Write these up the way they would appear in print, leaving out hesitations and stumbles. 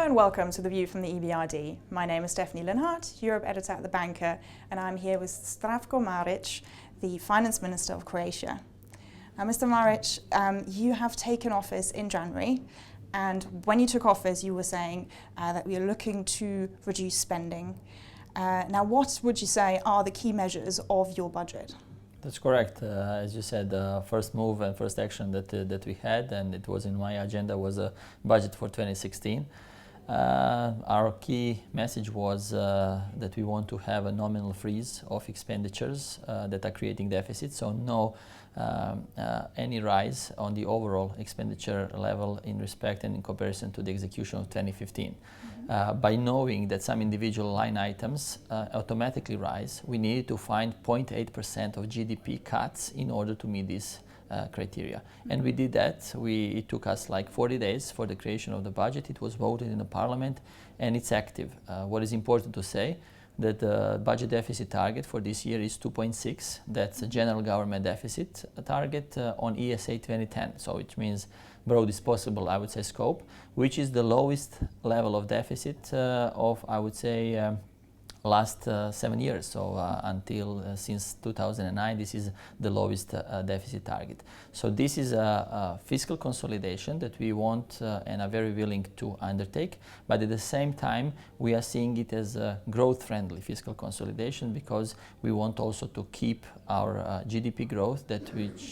Hello and welcome to The View from the EBRD. My name is Stefanie Linhardt, Europe Editor at The Banker, and I'm here with Zdravko Marić, the Finance Minister of Croatia. Now, Mr. Marić, you have taken office in January, and when you took office, you were saying that we are looking to reduce spending. Now, what would you say are the key measures of your budget? That's correct. As you said, the first move and first action that we had, and it was in my agenda, was a budget for 2016. Our key message was that we want to have a nominal freeze of expenditures that are creating deficits, so no any rise on the overall expenditure level in respect and in comparison to the execution of 2015. By knowing that some individual line items automatically rise, we needed to find 0.8% of GDP cuts in order to meet this criteria. And we did that. It took us like 40 days for the creation of the budget. It was voted in the parliament and it's active. What is important to say, that the budget deficit target for this year is 2.6. That's a general government deficit target on ESA 2010. So it means broadest possible, I would say, scope, which is the lowest level of deficit of, I would say, last 7 years. So until since 2009, this is the lowest deficit target. So this is a fiscal consolidation that we want and are very willing to undertake. But at the same time, we are seeing it as a growth-friendly fiscal consolidation because we want also to keep our GDP growth,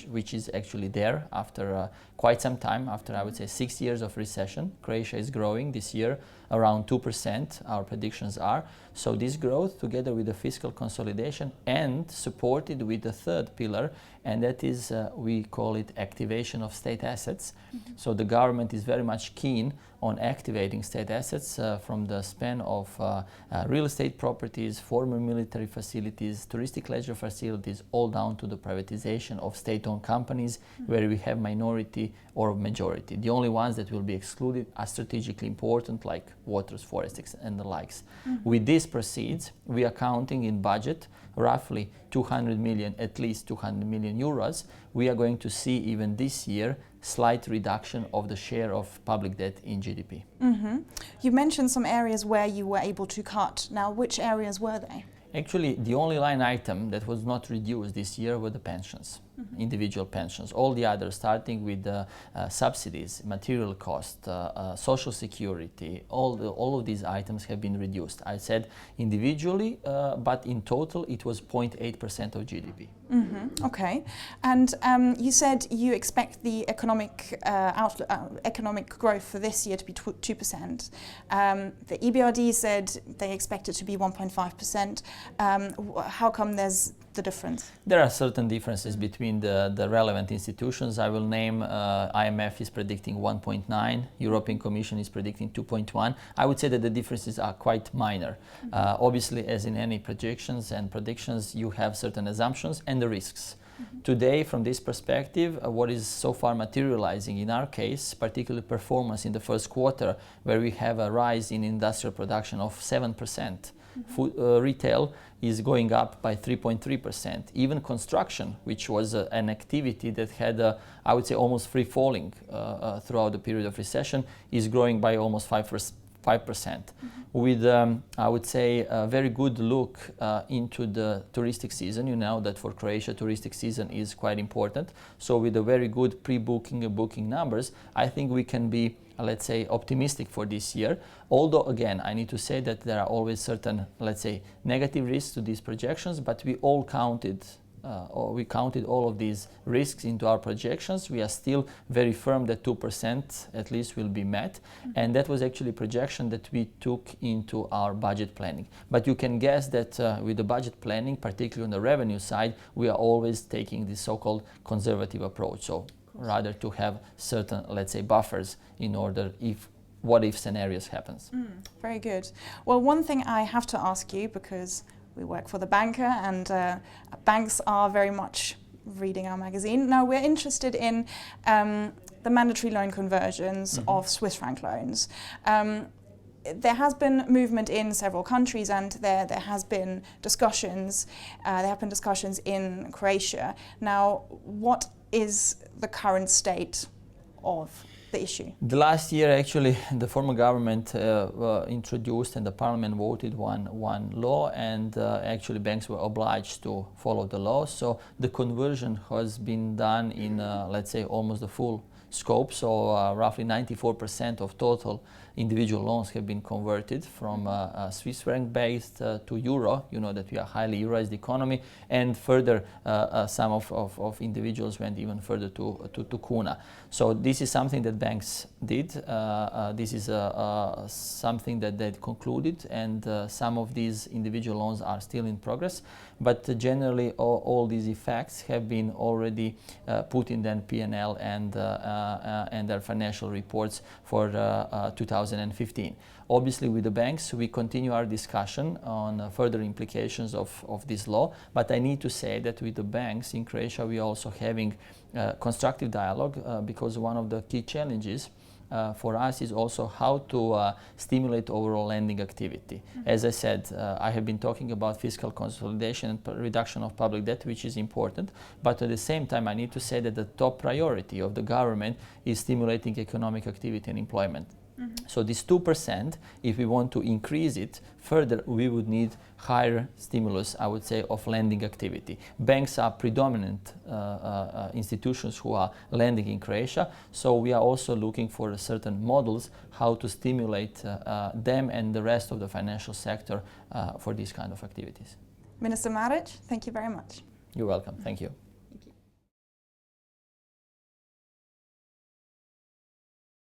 which is actually there after quite some time, after I would say 6 years of recession. Croatia is growing this year around 2%, our predictions are. So this growth, together with the fiscal consolidation and supported with the third pillar, and that is, we call it activation of state assets. So the government is very much keen on activating state assets from the span of real estate properties, former military facilities, touristic leisure facilities, all down to the privatization of state-owned companies where we have minority or majority. The only ones that will be excluded are strategically important, like waters, forests, and the likes. With these proceeds, we are counting in budget roughly 200 million, at least 200 million euros. We are going to see even this year slight reduction of the share of public debt in GDP. You mentioned some areas where you were able to cut. Now, which areas were they? Actually, the only line item that was not reduced this year were the pensions, individual pensions. All the others, starting with subsidies, material cost, social security, all of these items have been reduced. I said individually, but in total it was 0.8% of GDP. Okay, and you said you expect the economic growth for this year to be 2%. The EBRD said they expect it to be 1.5%. How come there's the difference? There are certain differences between the relevant institutions. I will name IMF is predicting 1.9, European Commission is predicting 2.1. I would say that the differences are quite minor. Obviously, as in any projections and predictions, you have certain assumptions and the risks. Today, from this perspective, what is so far materializing in our case, particularly performance in the first quarter, where we have a rise in industrial production of 7%. Retail is going up by 3.3%. Even construction, which was an activity that had, I would say, almost free falling throughout the period of recession, is growing by almost 5%. With, I would say, a very good look into the touristic season. You know that for Croatia, touristic season is quite important. So with a very good pre-booking and booking numbers, I think we can be, let's say, optimistic for this year. Although, again, I need to say that there are always certain, let's say, negative risks to these projections, but we counted all of these risks into our projections. We are still very firm that 2% at least will be met. And that was actually a projection that we took into our budget planning. But you can guess that with the budget planning, particularly on the revenue side, we are always taking this so-called conservative approach. So rather to have certain, let's say, buffers in order what if scenarios happens. Very good. Well, one thing I have to ask you, because we work for The Banker and banks are very much reading our magazine. Now, we're interested in the mandatory loan conversions of Swiss franc loans. There has been movement in several countries, and there has been discussions. There have been discussions in Croatia. Now, what is the current state of the issue? The last year, actually, the former government introduced and the parliament voted one law, and actually banks were obliged to follow the law. So the conversion has been done in, let's say, almost the full scope. So roughly 94% of total individual loans have been converted from Swiss franc based to euro. You know that we are a highly euroized economy, and further some of individuals went even further to kuna. So this is something that banks did. This is something that they concluded, and some of these individual loans are still in progress. But generally, all these effects have been already put in the P&L and their financial reports for 2015. Obviously, with the banks, we continue our discussion on further implications of this law. But I need to say that with the banks in Croatia, we are also having constructive dialogue because one of the key challenges for us is also how to stimulate overall lending activity. As I said, I have been talking about fiscal consolidation and reduction of public debt, which is important, but at the same time I need to say that the top priority of the government is stimulating economic activity and employment. So this 2%, if we want to increase it further, we would need higher stimulus, I would say, of lending activity. Banks are predominant institutions who are lending in Croatia, so we are also looking for certain models how to stimulate them and the rest of the financial sector for these kind of activities. Minister Marić, thank you very much. You're welcome. Thank you.